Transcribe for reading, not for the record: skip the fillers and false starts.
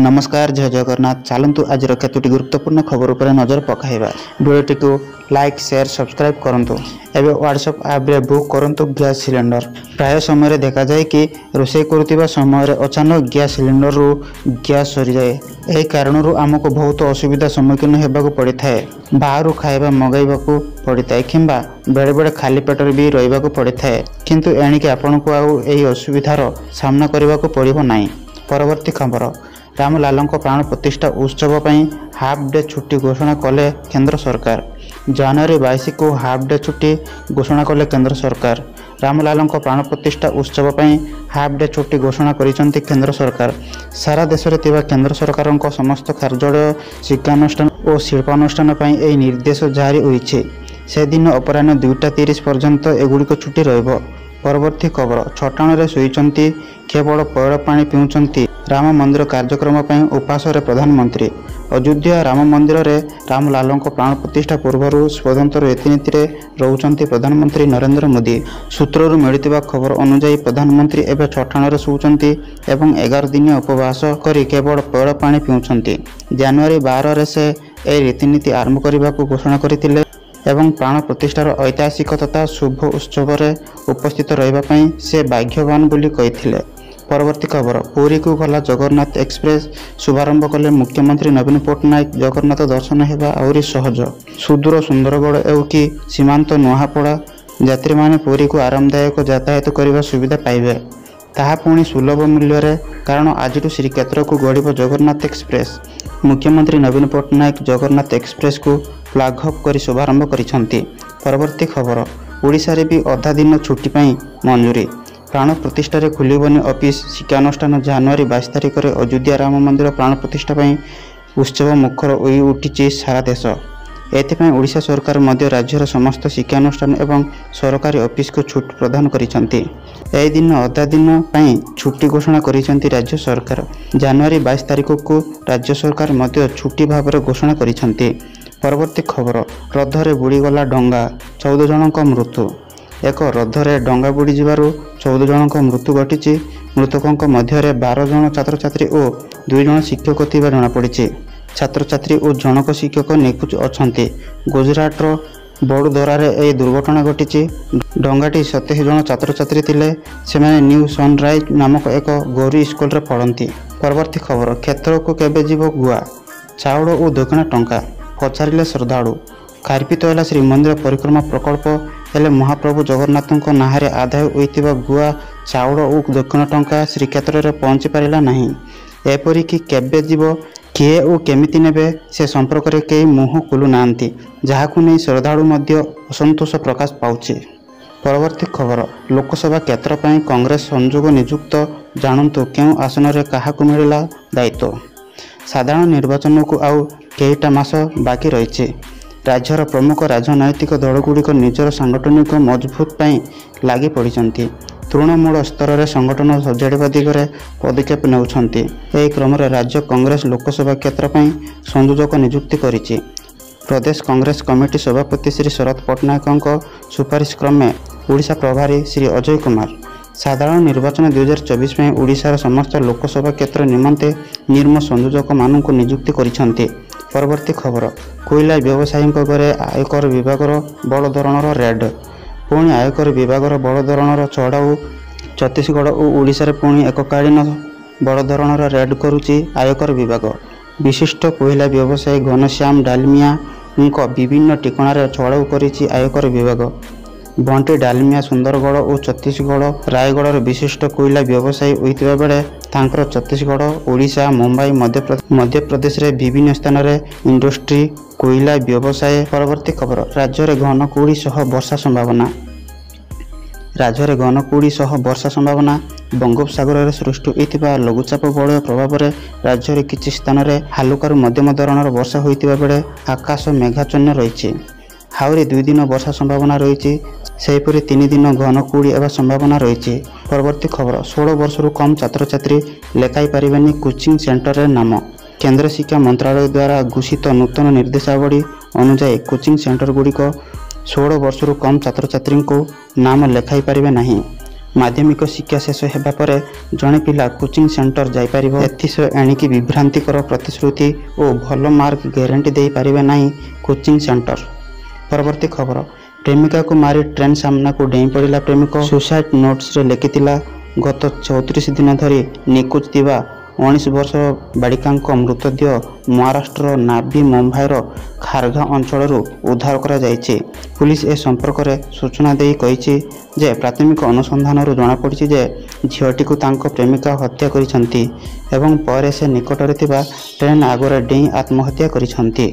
नमस्कार जय जगन्नाथ। चलतु आज केतोटी गुरुत्वपूर्ण खबर पर नजर पकाइबा। वीडियोटी को लाइक शेयर सब्सक्राइब करंतु। एबे व्हाट्सएप ऐप रे बुक करंतु गैस सिलेंडर। प्राय समय देखा जाए कि रोषे करुवा समय अचानक गैस सिलेंडर रु गैस सरी जाए। एही कारणरू आमको बहुत असुविधा सम्मुखीन हेबाकु पड़िथाए। बाहरु खाइबा मगाइबाकु पड़िथाए किंबा बेले बेले खाली पेटर भी रहिबाकु पड़िथाए, किंतु एणिके आपनकु आउ एही असुविधार सामना करिबाकु पड़िबो नाही। परवर्ती खबर, रामलाल प्राण प्रतिष्ठा उत्सव पर हाफ डे छुट्टी घोषणा कले केंद्र सरकार। जनवरी 22 को हाफ डे छुट्टी घोषणा कले केंद्र सरकार। रामलाल प्राण प्रतिष्ठा उत्सव पर हाफ डे छुट्टी घोषणा करिसेंती केंद्र सरकार। सारा देश में थिबा केंद्र सरकार समस्त कार्यालय, शिक्षानुष्ठान और शिल्पानुष्ठान पर यह निर्देश जारी होइछे। से दिन अपराह्न 2:30 पर्यंत एगुड़िक छुट्टी रहिबो। परवर्ती खबर, चट्टाण शोइचंती केवल पौड़ पानी पिउचंती। राम मंदिर कार्यक्रम पर उपास प्रधानमंत्री। अयोध्या राम मंदिर रे रामलाल प्राण प्रतिष्ठा पूर्व स्वतंत्र रीतिनीति रे रहउचंती प्रधानमंत्री नरेंद्र मोदी। सूत्रରୁ मिलुथिबा खबर अनुसार प्रधानमंत्री एवं चट्टाण शोउचंती एवं 11 दिन उपवास करी केवल पौड़ पानी पिउचंती। जनवरी 12 रे से ए रीतिनीति आरंभ करने घोषणा करथिले एवं प्राण प्रतिष्ठार ऐतिहासिक तथा शुभ उत्सव रे उपस्थित रहिबा से भाग्यवान बोली कहिथिले। परवर्ती खबर, पुरी को गला जगन्नाथ एक्सप्रेस शुभारंभ कले मुख्यमंत्री नवीन पट्टनायक। जगन्नाथ दर्शन हेबा आउरी सहज। सुदूर सुंदरगढ़ एवं कि सीमांत नुहापड़ा यात्री माने पुरी को आरामदायक यातायात करने सुविधा पाइबे, ताहा पुणी सुलभ मूल्य रे, कारण आज श्रीक्षेत्र को गड़ब जगन्नाथ एक्सप्रेस। मुख्यमंत्री नवीन पट्टनायक जगन्नाथ एक्सप्रेस को फ्लैग अप कर शुभारंभ करिसेंती। परवर्ती खबर, ओडिशा रे भी अधा दिन छुट्टी पाई मंजूरी। प्राण प्रतिष्ठा रे खुलिबनी ऑफिस, शिक्षानुष्ठान। जनवरी 22 तारिख रे अयोध्या राम मंदिर प्राण प्रतिष्ठा पाई उत्सव मुखर होई उठिछि सारा देश। एथिपाई ओडिशा सरकार मध्य राज्यर समस्त शिक्षानुष्ठान एवं सरकारी ऑफिस को छुट्टी प्रदान करिसेंती। एही दिन अधा दिन पाई छुट्टी घोषणा करिसेंती राज्य सरकार। जनवरी 22 तारिख को राज्य सरकार मध्य छुट्टी भाव में घोषणा करिसेंती। परवर्ती खबर, रथरे बुड़ीगला डंगा, 14 जनक मृत्यु। एक रथरे डंगा बुड़ी जिबारु 14 जनक मृत्यु घटी। मृतकों मध्य 12 जन छात्र छात्री और 2 जन शिक्षक थिबा जणा पड़िछि। छात्र छात्री और जनक शिक्षक निखोज अछंती। गुजरात बड़ोदरार यह दुर्घटना घटी। डंगाटी 27 जन छात्र छात्री थिले। सेमाने न्यू सनराइज नामक एक गौरी स्कूल रे पढ़ती। परवर्ती खबर, क्षेत्र को केबे जीव गुआ, चाउल और दक्षिणा टंका पचारे श्रद्धालु। खारपित है श्रीमंदिर परिक्रमा प्रकल्प, हेले महाप्रभु जगन्नाथ नाँ आदाय होइतिबा गुआ, चाउल और दक्षिण टंका श्रीक्षेत्र में पहुँची पारा ना। एपरिक केबे जीव, किए और केमिति नेबे से संपर्क में कई मुह खोलु नांती, जहाकु नहीं श्रद्धालु मध्य असंतोष प्रकाश पाउछि। परवर्ती खबर, लोकसभा क्षेत्र पर कांग्रेस संयोग नियुक्त। जानतु क्यों आसन में क्या मिलला दायित्व। साधारण निर्वाचन को आउ कईटा मास बाकी रही। राज्यर प्रमुख राजनैतिक दलगुड़िक निजर सांगठनिक मजबूत पाई लगी पड़ती। तृणमूल स्तर में संगठन सजाड़ा दिगरे पदक्षेप नेउछंती। एही क्रम राज्य कांग्रेस लोकसभा क्षेत्र पर संयोजक नियुक्ति करिछि। प्रदेश कांग्रेस कमिटी सभापति श्री शरद पट्टनायक सुपारिश क्रमे ओडिशा प्रभारी श्री अजय कुमार साधारण निर्वाचन 2024 में ओडिशार समस्त लोकसभा क्षेत्र निमंते निर्म संयोजक मानक नियुक्ति करिसेंती। परवर्ती खबर, कोयला व्यवसायी घरे आयकर विभागर बड़ धरणर रेड। पुणी आयकर विभागर बड़ धरणर चढ़ाऊ छत्तीसगढ़ और ओडिशा पुणी एककालीन बड़ धरणर रेड करुच्ची आयकर विभाग। विशिष्ट कोयला व्यवसायी घनश्याम डालमिया विभिन्न ठिकाणार चढ़ाऊ करिछि आयकर विभाग। बंटी डालमिया सुंदरगढ़ और छत्तीसगढ़ रायगढ़ विशिष्ट कोयला व्यवसायी होइतिबा बेले तांकर छत्तीसगढ़, ओडिशा, मुंबई, मध्य प्रदेश रे विभिन्न स्थान रे इंडस्ट्री कोयला व्यवसाय। परवर्ती खबर, राज्य में घन कुहुड़ी सह वर्षा संभावना। राज्य में घन कुहुड़ी सह वर्षा संभावना। बंगोपसागर में सृष्टि होइतिबा लघुचाप बलय प्रभाव में राज्य में किछि स्थान रे हालुकारू मध्यम धरणर वर्षा होइतिबा बेले आकाश मेघाच्छन्न रही। हाउरी 2 दिन वर्षा संभावना रही। सेहीपरि 3 दिन घन कुहुड़ी एवं संभावना रही। परवर्ती खबर, 16 वर्षरू कम छात्र छात्री लेखाई पारिबेनी कोचिंग सेंटर रे नाम। केंद्र शिक्षा मंत्रालय द्वारा घोषित नूतन निर्देशावली अनुसार कोचिंग सेंटर गुड़िक 16 वर्षरू कम छात्र छात्री को नाम लेखाई पारिबे नहीं। ମାଧ୍ୟମିକ ଶିକ୍ଷା ଶେଷ ହେବା ପରେ ଜଣେ ପିଲା କୋଚିଂ ସେଣ୍ଟର ଯାଇପାରିବ। ଏଥିସହ ଏଣିକି ବିଭ୍ରାନ୍ତିକର ପ୍ରତିଶ୍ରୁତି ଓ ଭଲ ମାର୍କ ଗ୍ୟାରେଣ୍ଟି ଦେଇପାରିବେ ନାହିଁ କୋଚିଂ ସେଣ୍ଟର। ପରବର୍ତ୍ତୀ ଖବର, ପ୍ରେମିକାକୁ ମାରି ଟ୍ରେନ୍ ସାମ୍ନାକୁ ଡେଇଁ ପଡ଼ିଲା ପ୍ରେମିକ। ସୁସାଇଡ୍ ନୋଟ୍ସରେ ଲେଖିଥିଲା, ଗତ 34 ଦିନ ଧରି ନିଖୋଜ ଥିବା 19 ବର୍ଷର ବାଳିକାଙ୍କ ମୃତଦେହ ମହାରାଷ୍ଟ୍ରର ନାଭି ମୁମ୍ବାଇର ଖାରଘା ଅଞ୍ଚଳରୁ ଉଦ୍ଧାର କରାଯାଇଛି। ପୁଲିସ ଏ ସମ୍ପର୍କରେ ସୂଚନା ଦେଇ କହିଛି ଯେ ପ୍ରାଥମିକ ଅନୁସନ୍ଧାନରୁ ଜଣାପଡ଼ିଛି ଯେ ଝିଅଟିକୁ ତାଙ୍କ ପ୍ରେମିକା ହତ୍ୟା କରିଛନ୍ତି ଏବଂ ପରେ ସେ ନିକଟରେ ଥିବା ଟ୍ରେନ୍ ଆଗରେ ଡେଇଁ ଆତ୍ମହତ୍ୟା କରିଛନ୍ତି।